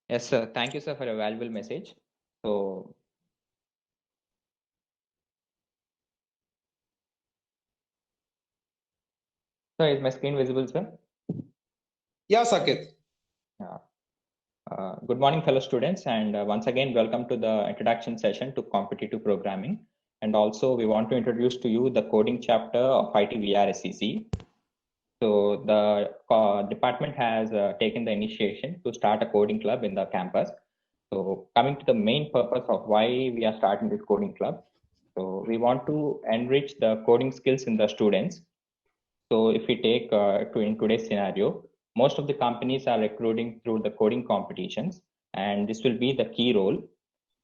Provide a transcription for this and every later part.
Yes, sir. Thank you, sir, for a valuable message. So, sir, is my screen visible, sir? Yeah, Saket. Yeah. Good morning, fellow students, and once again, welcome to the introduction session to competitive programming. And also, we want to introduce to you the coding chapter of IT VRSCC. So, the department has taken the initiation to start a coding club in the campus. So, coming to the main purpose of why we are starting this coding club. So, we want to enrich the coding skills in the students. So if we take in today's scenario, most of the companies are recruiting through the coding competitions, and this will be the key role,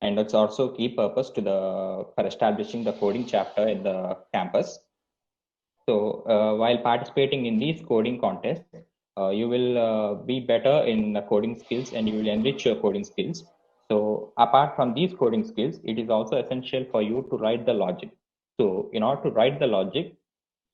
and it's also key purpose to the for establishing the coding chapter in the campus. So while participating in these coding contests, you will be better in the coding skills, and you will enrich your coding skills. So apart from these coding skills, it is also essential for you to write the logic. So in order to write the logic,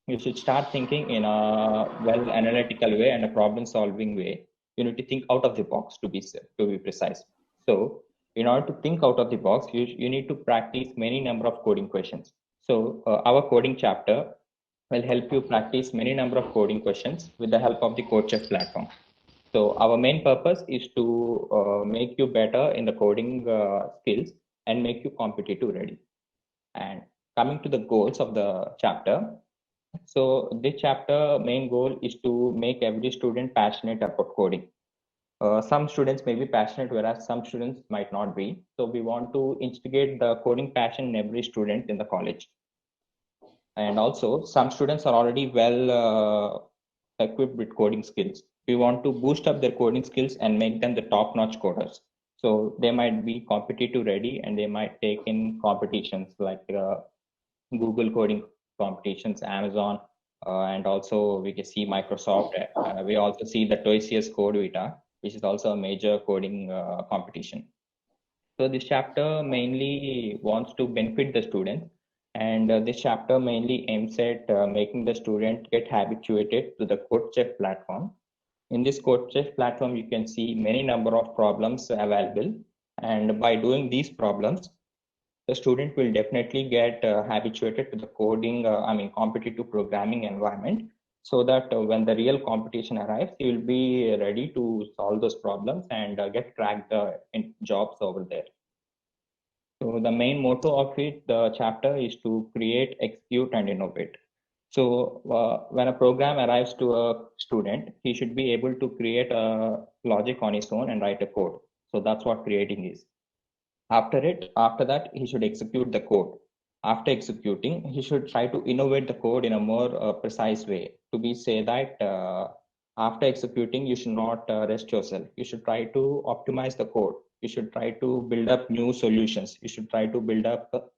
you should start thinking in a well analytical way and a problem solving way. You need to think out of the box to be precise. So in order to think out of the box, you need to practice many number of coding questions. So our coding chapter will help you practice many number of coding questions with the help of the CodeChef platform. So our main purpose is to make you better in the coding skills and make you competitive ready. And coming to the goals of the chapter, so this chapter main goal is to make every student passionate about coding. Some students may be passionate, whereas some students might not be. So we want to instigate the coding passion in every student in the college. And also, some students are already well equipped with coding skills. We want to boost up their coding skills and make them the top-notch coders. So they might be competitive ready, and they might take in competitions like Google coding competitions, Amazon, and also we can see Microsoft. We also see the TOEICS CodeVita, which is also a major coding competition. So this chapter mainly wants to benefit the students, and this chapter mainly aims at making the student get habituated to the CodeChef platform. In this CodeChef platform, you can see many number of problems available, and by doing these problems, the student will definitely get habituated to the coding, competitive programming environment, so that when the real competition arrives, he will be ready to solve those problems and get cracked jobs over there. So the main motto of it, the chapter, is to create, execute, and innovate. So when a program arrives to a student, he should be able to create a logic on his own and write a code. So that's what creating is. After that, he should execute the code. After executing, he should try to innovate the code in a more precise way. To be say that after executing, you should not rest yourself. You should try to optimize the code. You should try to build up new solutions. You should try to build up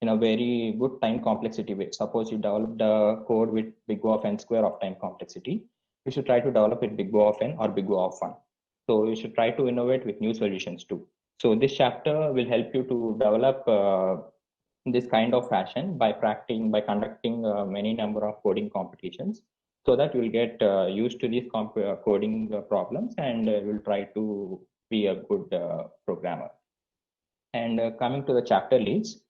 in a very good time complexity way. Suppose you develop the code with big O of n square of time complexity. You should try to develop it big O of n or big O of 1. So you should try to innovate with new solutions too. So this chapter will help you to develop this kind of fashion by practicing, by conducting many number of coding competitions, so that you will get used to these coding problems, and will try to be a good programmer. And coming to the chapter leads,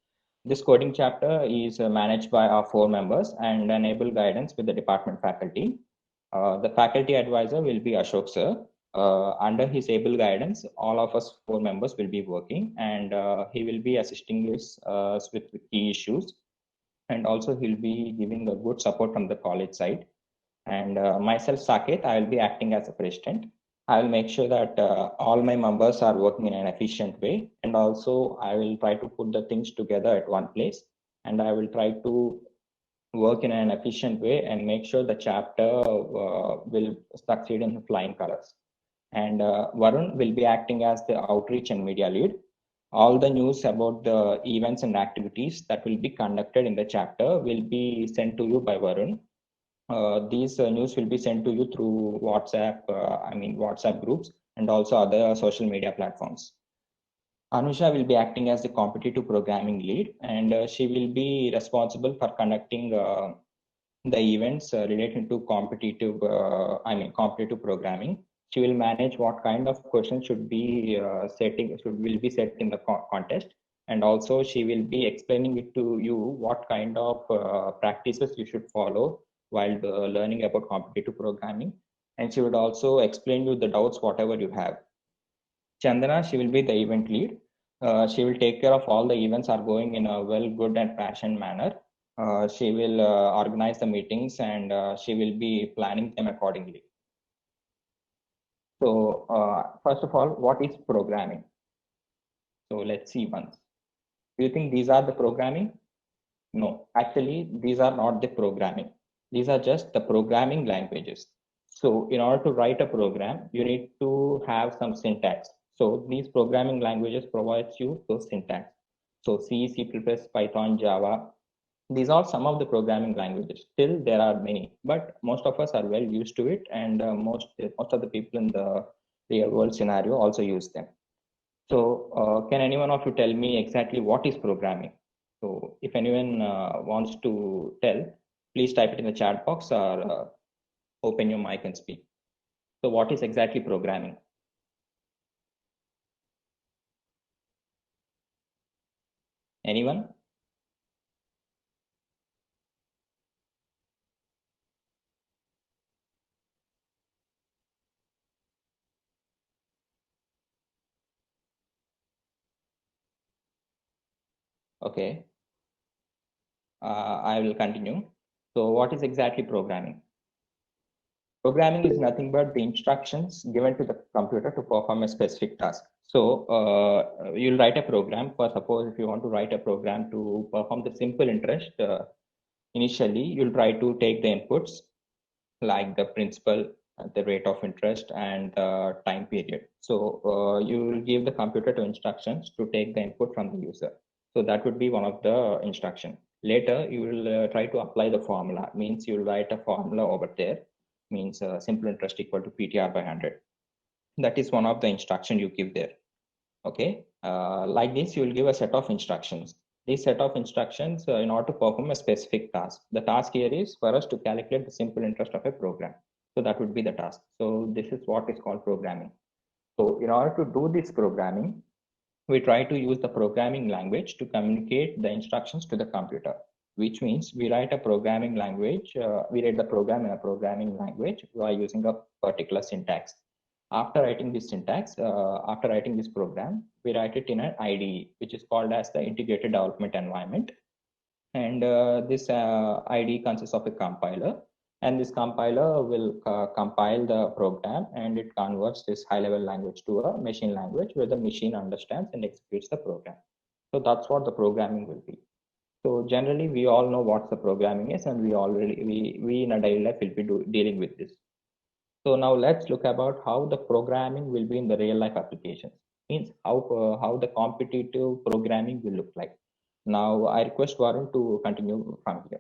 this coding chapter is managed by our 4 members and enable guidance with the department faculty. The faculty advisor will be Ashok sir. Under his able guidance, all of us 4 members will be working, and he will be assisting us with key issues, and also he'll be giving a good support from the college side. And myself, Saket, I will be acting as a president. I will make sure that all my members are working in an efficient way, and also I will try to put the things together at one place, and I will try to work in an efficient way and make sure the chapter will succeed in flying colors. And Varun will be acting as the outreach and media lead. All the news about the events and activities that will be conducted in the chapter will be sent to you by Varun. These news will be sent to you through WhatsApp groups and also other social media platforms. Anusha will be acting as the competitive programming lead, and she will be responsible for conducting the events related to competitive programming. She will manage what kind of questions should be will be set in the contest, and also she will be explaining it to you what kind of practices you should follow while learning about competitive programming, and she would also explain you the doubts whatever you have. Chandana, she will be the event lead. She will take care of all the events are going in a well, good and passionate manner. She will organize the meetings, and she will be planning them accordingly. So first of all, what is programming? So let's see once. Do you think these are the programming? No, actually, these are not the programming. These are just the programming languages. So in order to write a program, you need to have some syntax. So these programming languages provides you those syntax. So C, C++, Python, Java, these are some of the programming languages. Still, there are many, but most of us are well used to it, and most of the people in the real world scenario also use them. So can anyone of you tell me exactly what is programming? So if anyone wants to tell, please type it in the chat box or open your mic and speak. So what is exactly programming? Anyone? Okay. I will continue. So what is exactly programming? Programming is nothing but the instructions given to the computer to perform a specific task. So you'll write a program. For suppose if you want to write a program to perform the simple interest, initially you'll try to take the inputs like the principal, the rate of interest, and the time period. So you will give the computer to instructions to take the input from the user. So that would be one of the instruction. Later, you will try to apply the formula. Means you will write a formula over there. Means simple interest equal to PTR by 100. That is one of the instruction you give there. Okay. Like this, you will give a set of instructions. This set of instructions in order to perform a specific task. The task here is for us to calculate the simple interest of a program. So that would be the task. So this is what is called programming. So in order to do this programming, we try to use the programming language to communicate the instructions to the computer, which means we write a programming language, we write the program in a programming language by using a particular syntax. After writing this syntax, after writing this program, we write it in an IDE, which is called as the Integrated Development Environment. And this IDE consists of a compiler, and this compiler will compile the program, and it converts this high-level language to a machine language where the machine understands and executes the program. So that's what the programming will be. So generally, we all know what the programming is, and we in a daily life will be dealing with this. So now let's look about how the programming will be in the real life applications. Means how the competitive programming will look like. Now I request Varun to continue from here.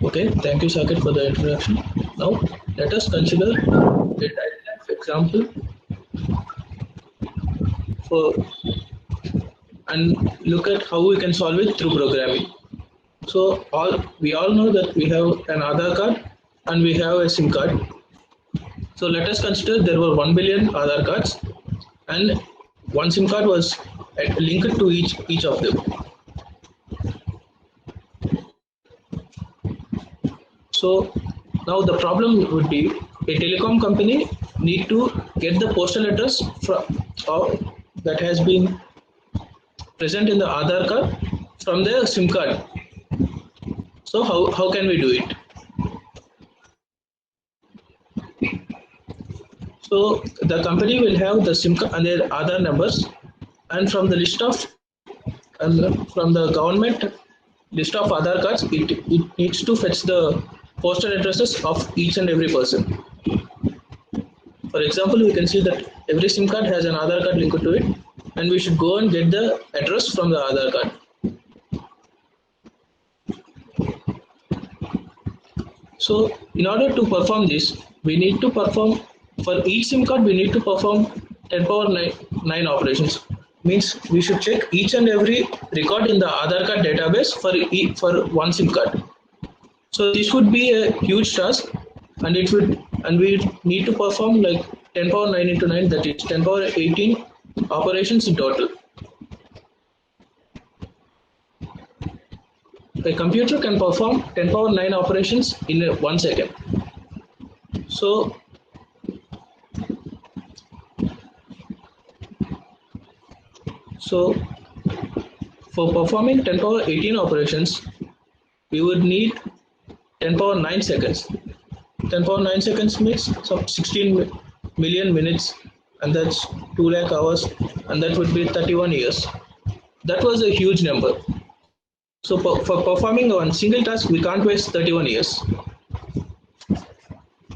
Okay, thank you, Saket, for the introduction. Now, let us consider a real-life example and look at how we can solve it through programming. So, we all know that we have an Aadhaar card and we have a SIM card. So, let us consider there were 1 billion Aadhaar cards, and one SIM card was linked to each of them. So now the problem would be a telecom company need to get the postal address that has been present in the Aadhaar card from the SIM card. So how can we do it? So the company will have the SIM card and their Aadhaar numbers, and from the list of from the government list of Aadhaar cards, it needs to fetch the postal addresses of each and every person. For example, we can see that every SIM card has an Aadhaar card linked to it, and we should go and get the address from the Aadhaar card. So in order to perform this, we need to perform, for each SIM card, we need to perform 10 power 9 operations. Means we should check each and every record in the Aadhaar card database for one SIM card. So this would be a huge task, and we need to perform like 10 power 9 into 9, that is 10 power 18 operations in total. A computer can perform 10 power 9 operations in 1 second. So for performing 10 power 18 operations, we would need 10 power 9 seconds. 10 power 9 seconds means some 16 million minutes, and that's 2 lakh hours, and that would be 31 years. That was a huge number. So for performing one single task, we can't waste 31 years.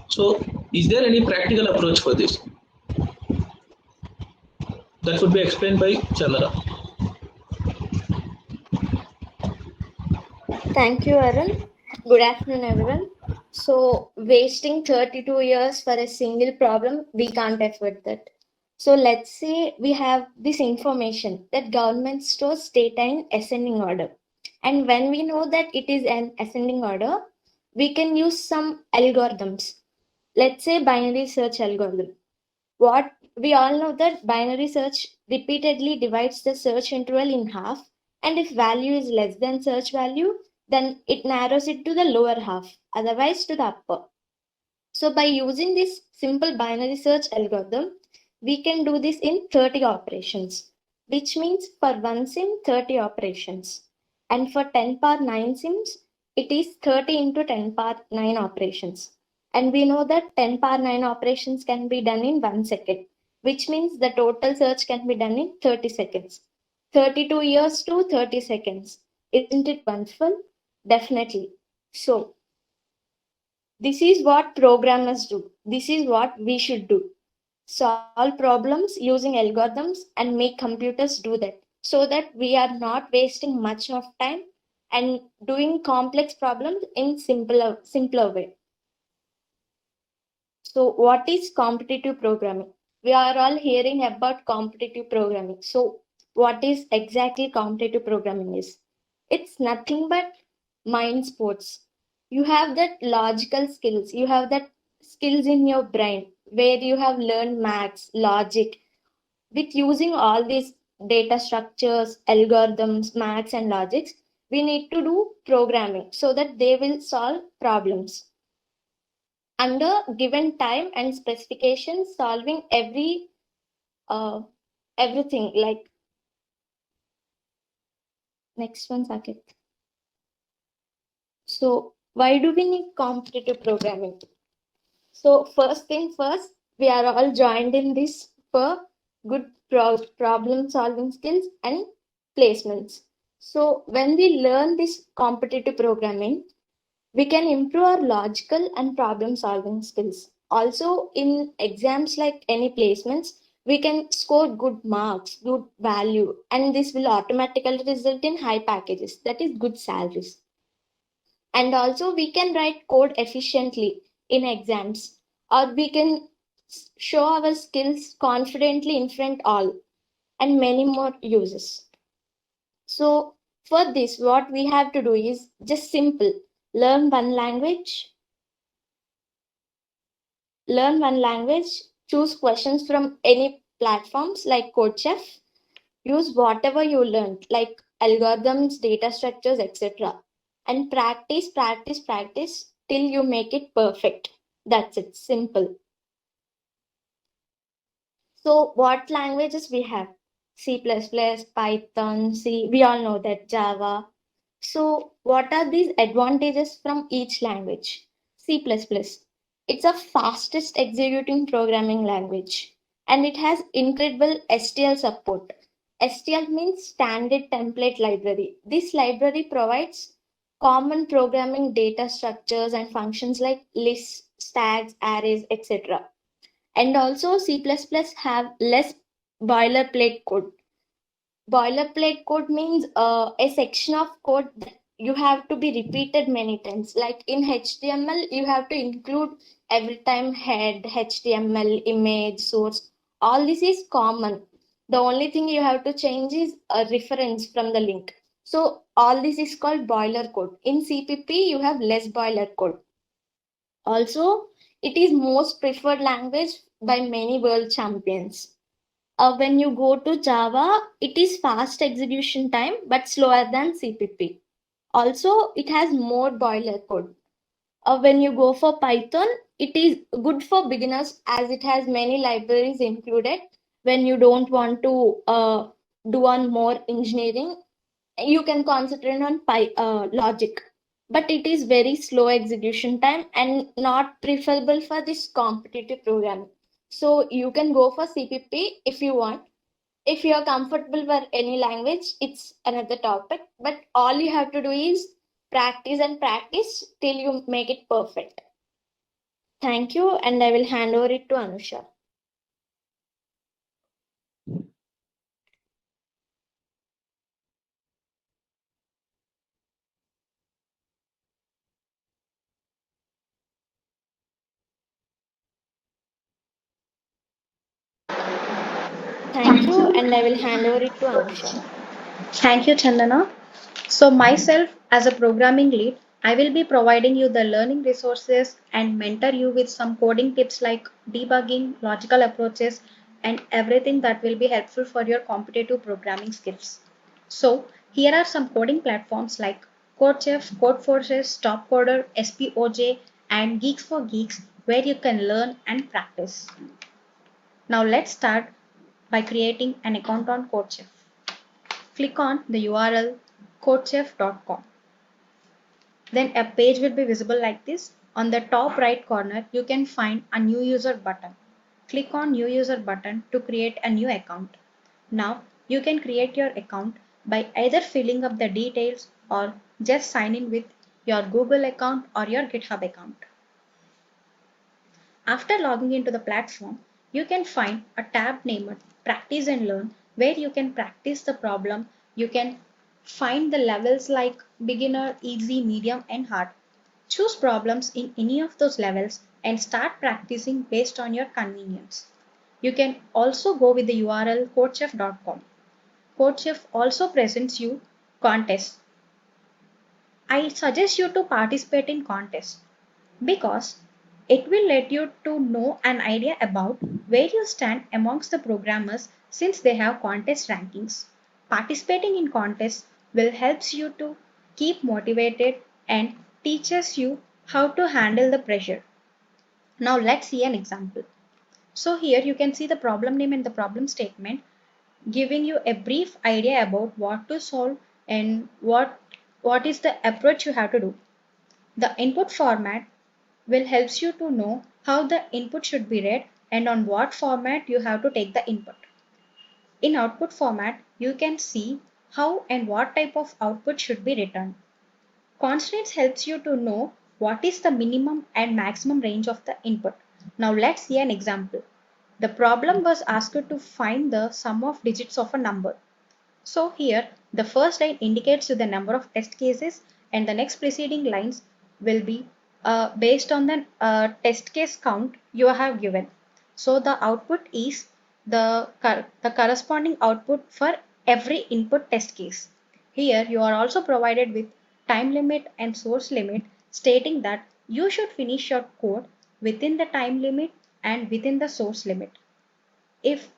So is there any practical approach for this? That would be explained by Chandra. Thank you, Arun. Good afternoon, everyone. So, wasting 32 years for a single problem, we can't afford that. So, let's say we have this information that government stores data in ascending order. And when we know that it is an ascending order, we can use some algorithms. Let's say binary search algorithm. What we all know that binary search repeatedly divides the search interval in half, and if value is less than search value, then it narrows it to the lower half, otherwise to the upper. So by using this simple binary search algorithm, we can do this in 30 operations, which means for one sim, 30 operations. And for 10 power 9 sims, it is 30 into 10 power 9 operations. And we know that 10 power 9 operations can be done in 1 second, which means the total search can be done in 30 seconds. 32 years to 30 seconds. Isn't it wonderful? Definitely. So, this is what programmers do. This is what we should do. Solve problems using algorithms and make computers do that, so that we are not wasting much of time and doing complex problems in simpler way. So what is competitive programming? We are all hearing about competitive programming. So what is exactly competitive programming is? It's nothing but mind sports. You have that logical skills. You have that skills in your brain where you have learned maths, logic. With using all these data structures, algorithms, maths, and logics, we need to do programming so that they will solve problems under given time and specifications, solving everything. Like next one, Saket. So why do we need competitive programming? So first thing first, we are all joined in this for good problem solving skills and placements. So when we learn this competitive programming, we can improve our logical and problem solving skills. Also, in exams like any placements, we can score good marks, good value, and this will automatically result in high packages, that is, good salaries. And also, we can write code efficiently in exams, or we can show our skills confidently in front all, and many more uses. So, for this, what we have to do is just simple. Learn one language, choose questions from any platforms like CodeChef, use whatever you learned like algorithms, data structures, etc. And practice till you make it perfect. That's it, simple. So what languages we have? C++, Python, C, we all know that, Java. So what are these advantages from each language? C++. It's the fastest executing programming language, and it has incredible STL support. STL means Standard Template Library. This library provides common programming data structures and functions like lists, stacks, arrays, etc. And also C++ have less boilerplate code. Boilerplate code means a section of code that you have to be repeated many times. Like in HTML, you have to include every time head, HTML, image, source. All this is common. The only thing you have to change is a reference from the link. So all this is called boiler code. In CPP, you have less boiler code. Also, it is most preferred language by many world champions. When you go to Java, it is fast execution time but slower than CPP. Also, it has more boiler code. When you go for Python, it is good for beginners as it has many libraries included. When you don't want to do on more engineering, you can concentrate on logic. But it is very slow execution time and not preferable for this competitive programming. So you can go for CPP if you want. If you are comfortable with any language, it's another topic. But all you have to do is practice and practice till you make it perfect. Thank you, and I will hand over it to Anusha. Thank you, and I will hand over it to Anusha. Thank you, Chandana. So myself as a programming lead, I will be providing you the learning resources and mentor you with some coding tips like debugging, logical approaches, and everything that will be helpful for your competitive programming skills. So here are some coding platforms like CodeChef, CodeForces, Topcoder, SPOJ, and Geeks for Geeks where you can learn and practice. Now let's start by creating an account on CodeChef. Click on the URL codechef.com. Then a page will be visible like this. On the top right corner, you can find a new user button. Click on new user button to create a new account. Now you can create your account by either filling up the details or just sign in with your Google account or your GitHub account. After logging into the platform, you can find a tab named Practice and Learn where you can practice the problem. You can find the levels like beginner, easy, medium, and hard. Choose problems in any of those levels and start practicing based on your convenience. You can also go with the URL codechef.com. CodeChef also presents you contests. I suggest you to participate in contests because it will let you to know an idea about where you stand amongst the programmers since they have contest rankings. Participating in contests will help you to keep motivated and teaches you how to handle the pressure. Now let's see an example. So here you can see the problem name and the problem statement giving you a brief idea about what to solve and what is the approach you have to do. The input format will helps you to know how the input should be read and on what format you have to take the input. In output format, you can see how and what type of output should be returned. Constraints helps you to know what is the minimum and maximum range of the input. Now let's see an example. The problem was asked to find the sum of digits of a number. So here the first line indicates the number of test cases and the next preceding lines will be based on the test case count you have given. So the output is the corresponding output for every input test case. Here you are also provided with time limit and source limit stating that you should finish your code within the time limit and within the source limit. If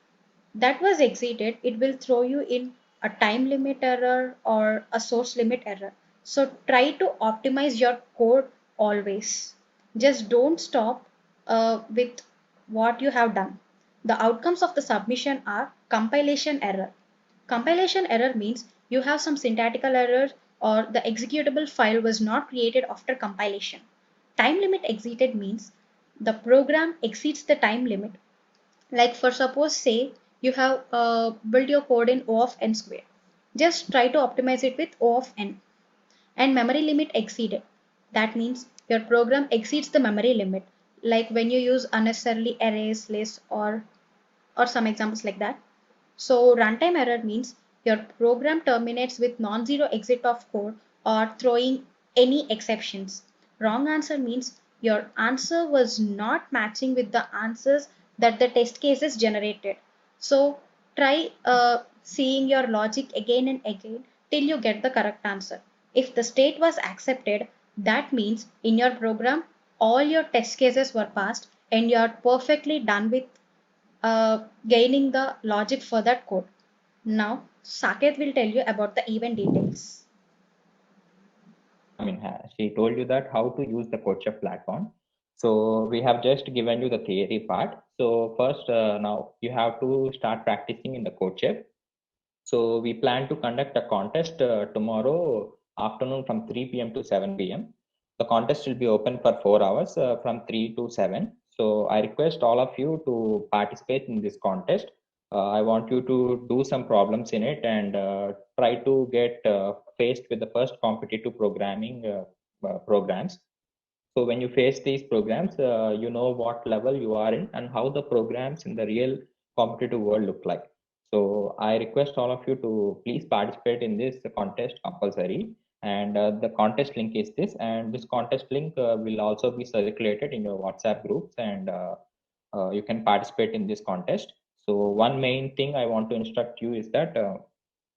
that was exceeded, it will throw you in a time limit error or a source limit error. So try to optimize your code always. Just don't stop with what you have done. The outcomes of the submission are compilation error. Compilation error means you have some syntactical error or the executable file was not created after compilation. Time limit exceeded means the program exceeds the time limit. Like for suppose say you have built your code in O of n square. Just try to optimize it with O of n. And memory limit exceeded. That means your program exceeds the memory limit. Like when you use unnecessarily arrays, lists or some examples like that. So runtime error means your program terminates with non-zero exit of code or throwing any exceptions. Wrong answer means your answer was not matching with the answers that the test cases generated. So try seeing your logic again and again till you get the correct answer. If the state was accepted, that means in your program, all your test cases were passed and you are perfectly done with gaining the logic for that code. Now, Saket will tell you about the event details. I mean, she told you that how to use the CodeChef platform. So we have just given you the theory part. So first, now you have to start practicing in the CodeChef. So we plan to conduct a contest tomorrow afternoon from 3 p.m. to 7 p.m. The contest will be open for 4 hours from 3 to 7. So I request all of you to participate in this contest. I want you to do some problems in it and try to get faced with the first competitive programming programs. So when you face these programs, you know what level you are in and how the programs in the real competitive world look like. So I request all of you to please participate in this contest compulsory. And the contest link is this, and this contest link will also be circulated in your WhatsApp groups, and you can participate in this contest. So one main thing I want to instruct you is that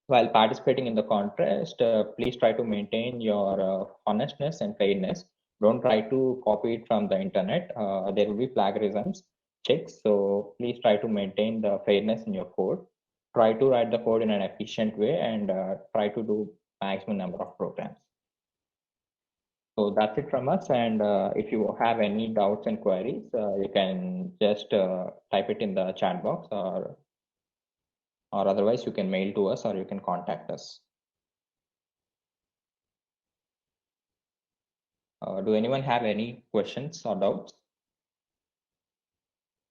while participating in the contest, please try to maintain your honestness and fairness. Don't try to copy it from the internet. There will be plagiarisms checks. So please try to maintain the fairness in your code. Try to write the code in an efficient way and try to do maximum number of programs. So that's it from us. And if you have any doubts and queries, you can just type it in the chat box, or otherwise you can mail to us or you can contact us. Do anyone have any questions or doubts?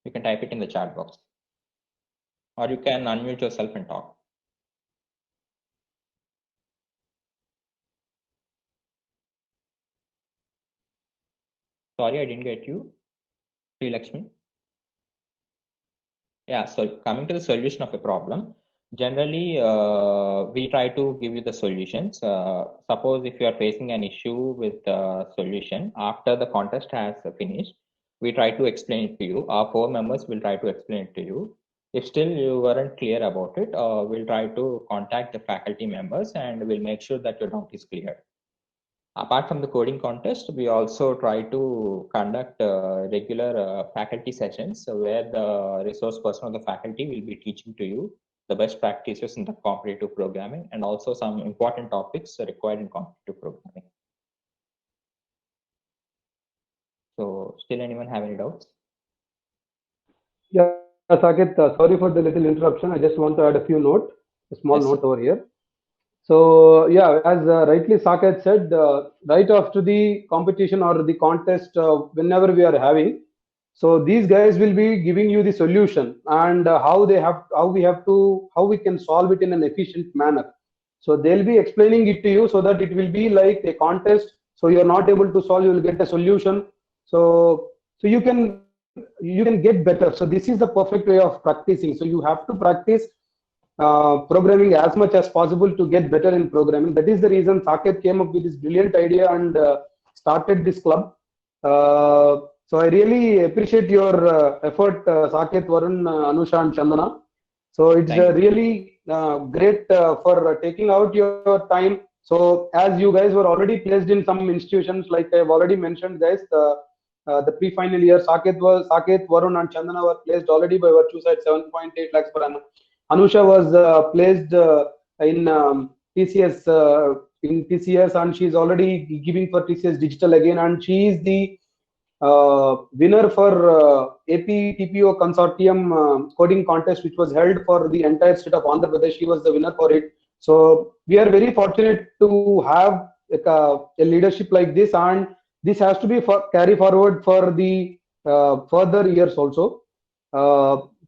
You can type it in the chat box, or you can unmute yourself and talk. Sorry, I didn't get you. Sri Lakshmi. Yeah, so coming to the solution of a problem, generally we try to give you the solutions. Suppose if you are facing an issue with the solution after the contest has finished, we try to explain it to you. Our 4 members will try to explain it to you. If still you weren't clear about it, we'll try to contact the faculty members and we'll make sure that your doubt is cleared. Apart from the coding contest, we also try to conduct regular faculty sessions where the resource person of the faculty will be teaching to you the best practices in the competitive programming and also some important topics required in competitive programming. So still anyone have any doubts? Yeah, Saket, sorry for the little interruption. I just want to add a few notes, a small Yes, note over here. So yeah, as rightly Saket said, right after the competition or the contest, whenever we are having, so these guys will be giving you the solution and how we can solve it in an efficient manner. So they'll be explaining it to you so that it will be like a contest. So you're not able to solve, you will get a solution. So you can get better. So this is the perfect way of practicing. So you have to practice programming as much as possible to get better in programming. That is the reason Saket came up with this brilliant idea and started this club. So I really appreciate your effort, Saket, Varun, Anusha, and Chandana. So it's really great for taking out your time. So as you guys were already placed in some institutions, like I've already mentioned, guys, the pre-final year, Saket, Varun, and Chandana were placed already by virtue side 7.8 lakhs per annum. Anusha was placed in TCS, and she's already giving for TCS Digital again, and she is the winner for AP TPO Consortium coding contest, which was held for the entire state of Andhra Pradesh. She was the winner for it. So we are very fortunate to have a leadership like this, and this has to be carry forward for the further years also.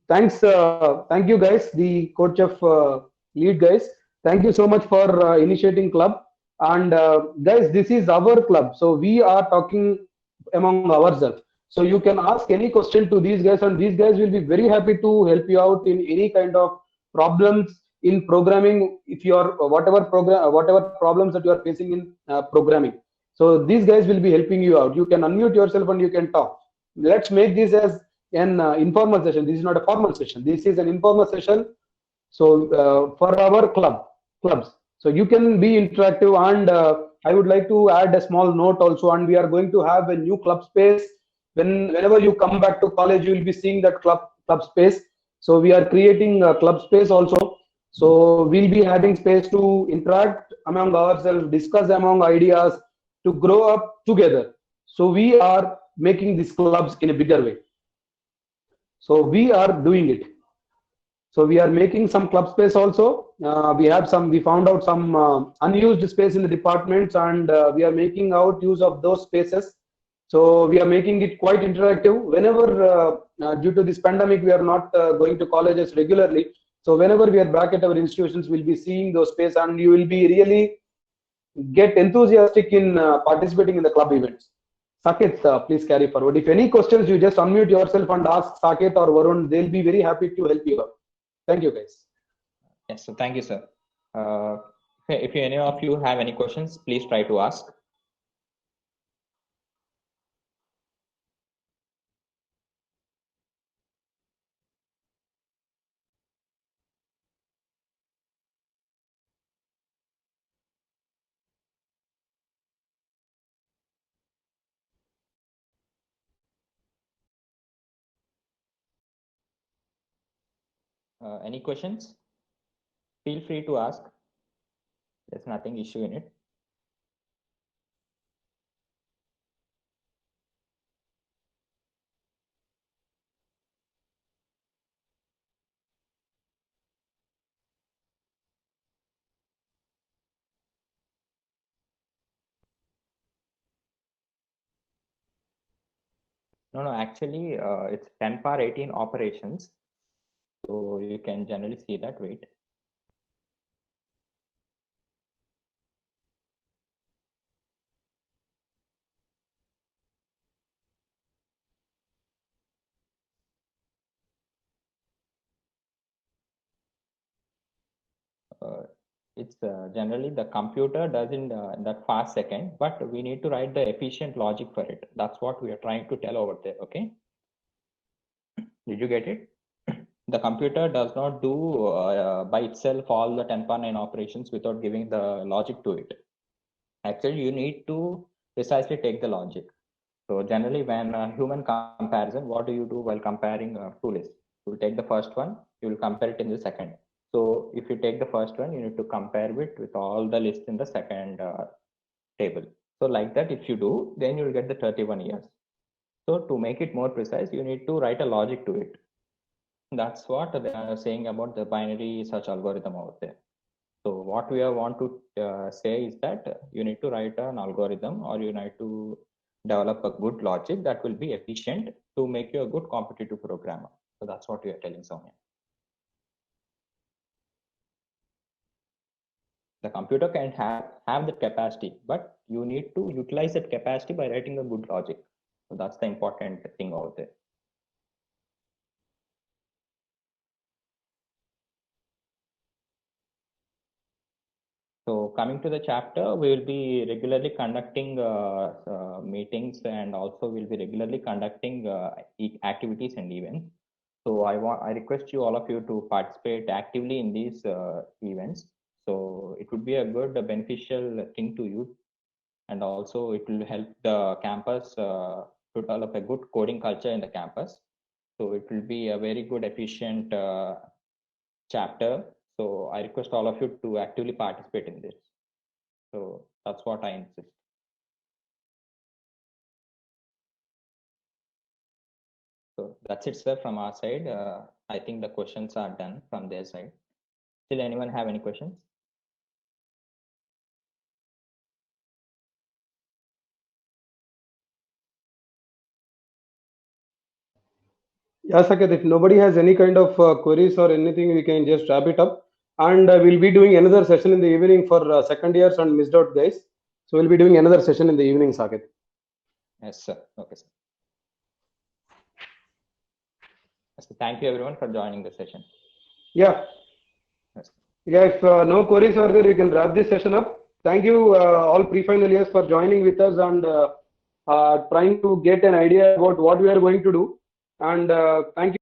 Thank you guys, the CodeChef lead guys. Thank you so much for initiating club. And guys, this is our club, so we are talking among ourselves. So you can ask any question to these guys, and these guys will be very happy to help you out in any kind of problems in programming. If you are whatever problems that you are facing in programming, so these guys will be helping you out. You can unmute yourself and you can talk. Let's make this as an informal session. This is not a formal session. This is an informal session. So for our clubs. So you can be interactive, and I would like to add a small note also, and we are going to have a new club space. Whenever you come back to college, you will be seeing that club space. So we are creating a club space also. So we'll be having space to interact among ourselves, discuss among ideas, to grow up together. So we are making these clubs in a bigger way. So we are doing it. So we are making some club space also. We found out some unused space in the departments, and we are making out use of those spaces. So we are making it quite interactive. Whenever, due to this pandemic, we are not going to colleges regularly. So whenever we are back at our institutions, we'll be seeing those space, and you will be really get enthusiastic in participating in the club events. Saket, please carry forward. If any questions, you just unmute yourself and ask Saket or Varun. They'll be very happy to help you out. Thank you, guys. Yes, so thank you, sir. If any of you have any questions, please try to ask. Any questions? Feel free to ask. There's nothing issue in it. No, actually, it's 10 power 18 operations. So you can generally see that, wait. It's generally the computer doesn't that fast second, but we need to write the efficient logic for it. That's what we are trying to tell over there. Okay. Did you get it? The computer does not do by itself all the 10 power 9 operations without giving the logic to it. Actually, you need to precisely take the logic. So generally, when human comparison, what do you do while comparing two lists? You will take the first one, you will compare it in the second. So if you take the first one, you need to compare it with all the lists in the second table. So like that, if you do, then you will get the 31 years. So to make it more precise, you need to write a logic to it. That's what they are saying about the binary search algorithm over there. So what we want to say is that you need to write an algorithm, or you need to develop a good logic that will be efficient to make you a good competitive programmer. So that's what we are telling Sonia. The computer can have the capacity, but you need to utilize that capacity by writing a good logic. So that's the important thing over there. So coming to the chapter, we will be regularly conducting meetings, and also we'll be regularly conducting activities and events. So I request you, all of you, to participate actively in these events. So it would be a good beneficial thing to you, and also it will help the campus to develop a good coding culture in the campus. So it will be a very good, efficient chapter. So I request all of you to actively participate in this. So that's what I insist. So that's it, sir, from our side. I think the questions are done from their side. Still anyone have any questions? Yeah, Saket, if nobody has any kind of queries or anything, we can just wrap it up. And we'll be doing another session in the evening for second years and missed out guys. So we'll be doing another session in the evening, Saket. Yes, sir. Okay, sir. So thank you everyone for joining the session. Yeah. Yes. Yeah, if no queries are there, we can wrap this session up. Thank you all pre-final years for joining with us and trying to get an idea about what we are going to do. And thank you.